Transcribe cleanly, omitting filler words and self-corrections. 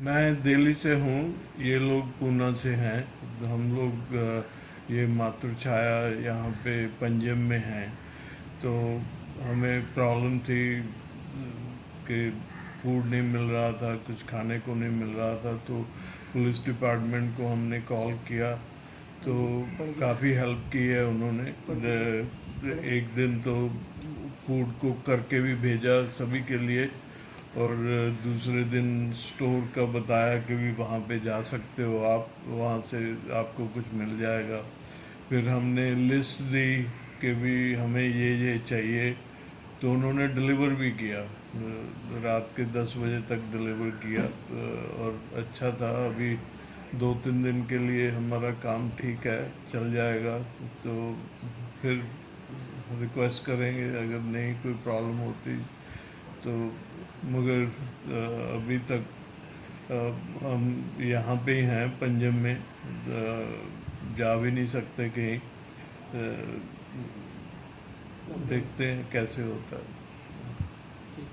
मैं दिल्ली से हूँ, ये लोग पूना से हैं। हम लोग ये मातृछाया यहाँ पे पंजम में हैं। तो हमें प्रॉब्लम थी कि फूड नहीं मिल रहा था, कुछ खाने को नहीं मिल रहा था। तो पुलिस डिपार्टमेंट को हमने कॉल किया, तो काफ़ी हेल्प की है उन्होंने। एक दिन तो फूड कुक करके भी भेजा सभी के लिए, और दूसरे दिन स्टोर का बताया कि भी वहाँ पे जा सकते हो आप, वहाँ से आपको कुछ मिल जाएगा। फिर हमने लिस्ट दी कि भी हमें ये चाहिए, तो उन्होंने डिलीवर भी किया। रात के 10 बजे तक डिलीवर किया। और अच्छा था। अभी 2-3 दिन के लिए हमारा काम ठीक है, चल जाएगा। तो फिर रिक्वेस्ट करेंगे अगर नहीं कोई प्रॉब्लम होती तो। मगर अभी तक हम यहाँ पे ही हैं पंजम में, जा भी नहीं सकते कहीं। देखते हैं कैसे होता है।